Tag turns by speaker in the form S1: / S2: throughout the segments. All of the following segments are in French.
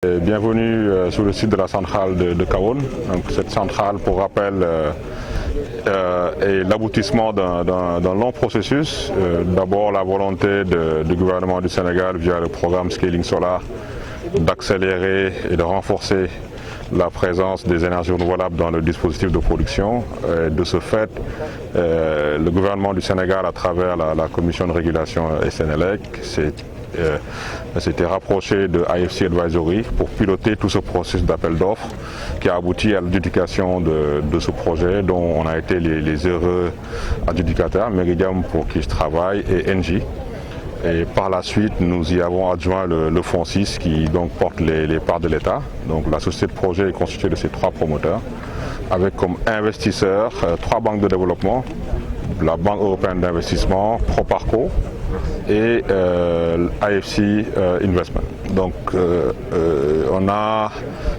S1: Bienvenue sur le site de la centrale de Kahone. Donc, cette centrale, pour rappel, est l'aboutissement d'un long processus. D'abord, la volonté du gouvernement du Sénégal, via le programme Scaling Solar, d'accélérer et de renforcer la présence des énergies renouvelables dans le dispositif de production. De ce fait, le gouvernement du Sénégal, à travers la commission de régulation SNELEC, s'était rapproché de IFC Advisory pour piloter tout ce processus d'appel d'offres qui a abouti à l'adjudication de ce projet dont on a été les heureux adjudicataires, Meridiam pour qui je travaille et Engie. Et par la suite, nous y avons adjoint le Fonds 6 qui donc porte les parts de l'État. Donc la société de projet est constituée de ces trois promoteurs avec comme investisseurs trois banques de développement, la Banque européenne d'investissement, Proparco et IFC Investment. Donc on a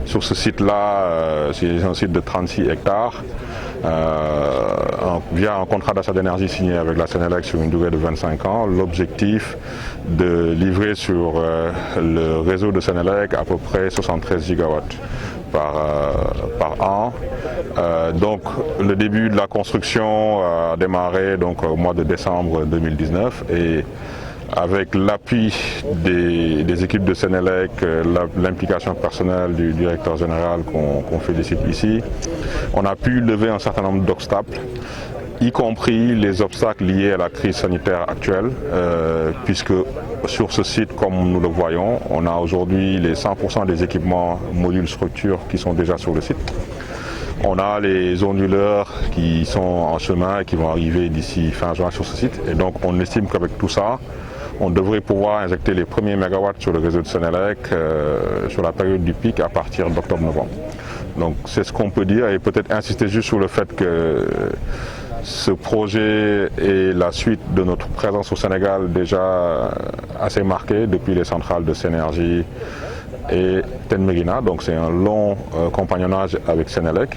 S1: sur ce site-là, c'est un site de 36 hectares, via un contrat d'achat d'énergie signé avec la Sénélec sur une durée de 25 ans, l'objectif de livrer sur le réseau de Sénélec à peu près 73 gigawatts par an. Donc le début de la construction a démarré donc, au mois de décembre 2019 et avec l'appui des équipes de Sénélec, l'implication personnelle du directeur général qu'on félicite ici, on a pu lever un certain nombre d'obstacles, y compris les obstacles liés à la crise sanitaire actuelle, puisque sur ce site, comme nous le voyons, on a aujourd'hui les 100% des équipements modules structures qui sont déjà sur le site. On a les onduleurs qui sont en chemin et qui vont arriver d'ici fin juin sur ce site. Et donc on estime qu'avec tout ça, on devrait pouvoir injecter les premiers mégawatts sur le réseau de Sénélec sur la période du pic à partir d'octobre-novembre. Donc c'est ce qu'on peut dire et peut-être insister juste sur le fait que ce projet est la suite de notre présence au Sénégal déjà assez marquée depuis les centrales de Sénergie et Tenmerina. Donc c'est un long compagnonnage avec Sénélec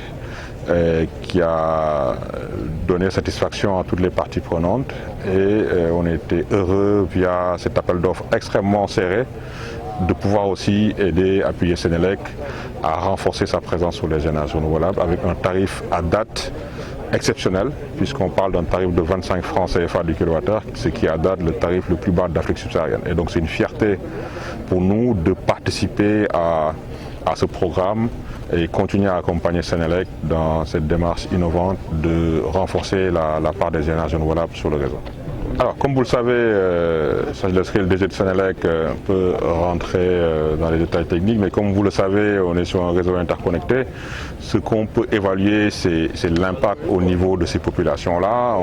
S1: qui a donné satisfaction à toutes les parties prenantes et on était heureux via cet appel d'offres extrêmement serré de pouvoir aussi aider, appuyer Sénélec à renforcer sa présence sur les énergies renouvelables avec un tarif à date exceptionnel, puisqu'on parle d'un tarif de 25 francs CFA du kilowattheure, ce qui est à date le tarif le plus bas d'Afrique subsaharienne. Et donc c'est une fierté pour nous de participer à ce programme et continuer à accompagner Sénélec dans cette démarche innovante de renforcer la part des énergies renouvelables sur le réseau. Alors, comme vous le savez, ça je laisserai le DG de Sénélec un peu rentrer dans les détails techniques, mais comme vous le savez, on est sur un réseau interconnecté. Ce qu'on peut évaluer, c'est l'impact au niveau de ces populations-là.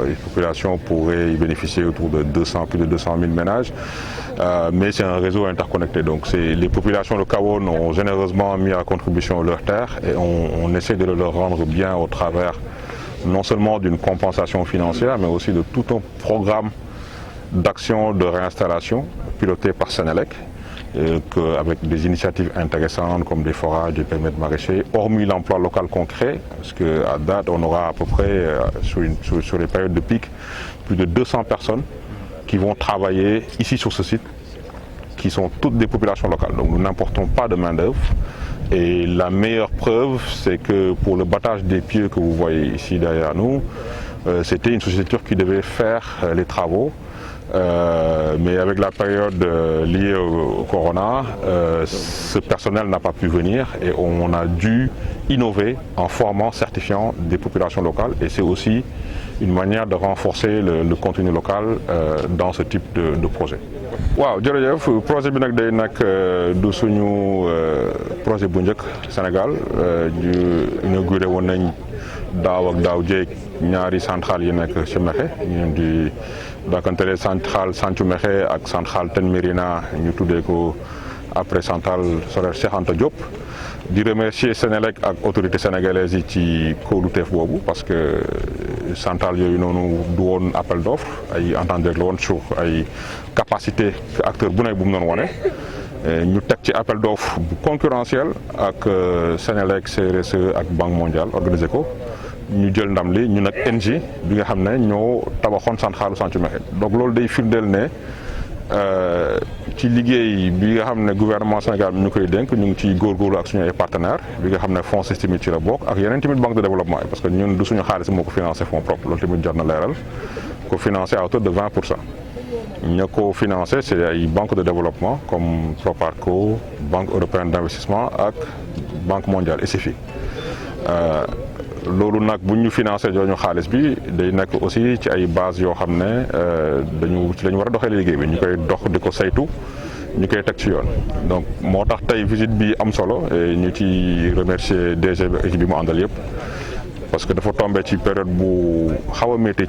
S1: Les populations pourraient y bénéficier autour de plus de 200 000 ménages, mais c'est un réseau interconnecté. Donc les populations de Kahone ont généreusement mis à contribution leurs terres et on essaie de leur rendre bien au travers non seulement d'une compensation financière, mais aussi de tout un programme d'action de réinstallation piloté par Sénélec, avec des initiatives intéressantes comme des forages, des périmètres maraîchers, hormis l'emploi local concret, parce qu'à date, on aura à peu près, sur les périodes de pic, plus de 200 personnes qui vont travailler ici sur ce site, qui sont toutes des populations locales. Donc nous n'importons pas de main-d'œuvre. Et la meilleure preuve, c'est que pour le battage des pieux que vous voyez ici derrière nous, c'était une société turque qui devait faire les travaux. Mais avec la période liée au corona, ce personnel n'a pas pu venir et on a dû innover en formant, certifiant des populations locales. Et c'est aussi une manière de renforcer le contenu local dans ce type de projet. waaw jërëjëf projet bi nag day nag du suñu projet bu njëkk Sénégal ñu inauguré woon nañ daaw ak daaw jéeg ñaari centrale yi nekk ci Mékhé ñu di dakantele centrale Santhiou Mékhé ak centrale Tenmerina ñu tuddee ko après centrale solaire Cheikh Anta Diop di remercier Sénélec ak autorité sénégalaise yi ci kóoluteef boobu parce que centrale yooyu noonu du woon appel d'offre ay entente la woon sur ay capacité acteur bu nekk bu mu doon wane ñu teg ci appel d'offre bu concurrentiel ak Sénélec CRSE ak Banque mondiale organisé ko ñu jël ndam li ñu nag Engie bi nga xam ne ñoo tabaxoon centrale Santhiou Mékhé donc loolu day firndeel ne ci liggéey bi nga xam ne gouvernement Sénégal bi ñu koy dénk ñu ngi ciy góorgóorlu ak suñu ay partenaires bi nga xam ne fonds systémique ci la bokk ak yeneen tamit banque de développement yi parce que ñun du suñu xaalis moo ko financé fonds propre loolu tamit jar na leeral ko financé à hauteur de 20%. ña ko financé c'est ay banques de développement comme Proparco, Banque européenne d'investissement ak Banque mondiale SFI. loolu nag bu ñu financé jooñu xaalis bi day nekk aussi ci ay base yoo xam ne ci la ñu war a doxee liggéey bi ñu koy dox di ko saytu ñu koy teg ci yoon donc moo tax tey visite bi am solo ñu ci remercier DG bi équipe bi mu àndal yëpp parce que dafa tombé ci période bu xaw a métti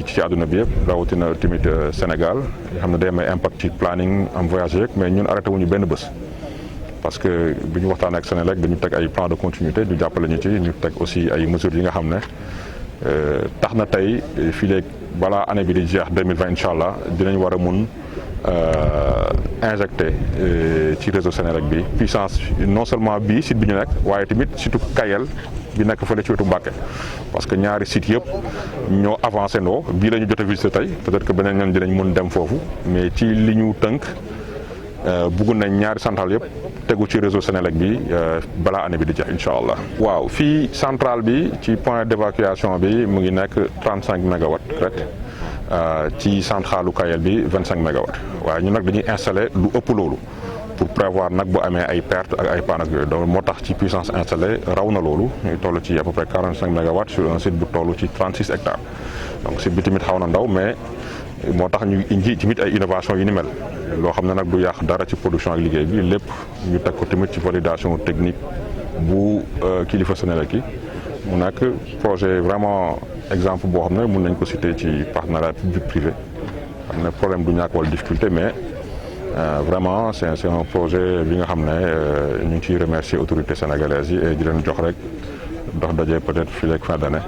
S1: ci àdduna bi yëpp rawatina tamit Sénégal nga xam ne day am ay impact ci planning am voyage yeeg mais ñun arrêté wuñu benn bés. parce que bi ñu waxtaan ak Senelec dañu teg ay plan de continuité ñu jàppale ñu ci ñu teg aussi ay mesures yi nga xam ne tax na tey fii léegi balaa année bi di jeex 2020 incha allah dinañ war a mun injecté ci réseau Senelec bi puissance non seulement bii site bi ñu nekk waaye tamit surtout Kayel bi nekk fële ci wetu Mbàkke parce que ñaari sites yëpp ñoo avancé ndoo bii la ñu jot a visité tey peut-être que beneen ñoom dinañ mun dem foofu mais ci li ñu tënk bëgg nañ ñaari centrale yëpp tegu ci réseau Senelec bi balaa année bi di jeex incha allah. waaw fii centrale bi ci point d'évacuation bi mu ngi nekk 35 mégawatts rek ci centralu Kayel bi 25 mégawatts waaye ñun nag dañuy installer lu ëpp loolu pour prévoir nag bu amee ay pertes ak ay pannes ak yooyu donc moo tax ci puissance installée raw na loolu ñuy toll ci à peu près 45 mégawatts sur un site bu toll ci 36 hectares donc site bi tamit xaw na ndaw mais moo tax ñu indi tamit ay innovation yu ni mel. loo xam ne nag du yàq dara ci production ak liggéey bi lépp ñu teg ko tamit ci validation technique bu kilifa Senelec yi mu nekk projet vraiment exemple boo xam ne mun nañ ko citer ci partenariat public privé xam ne problème du ñàkk wala difficulté mais vraiment c'est un projet bi nga xam ne ñu ngi ciy remercier autorités sénégalaises yi et di leen jox rek dox daje peut-être fii ak fin d'année.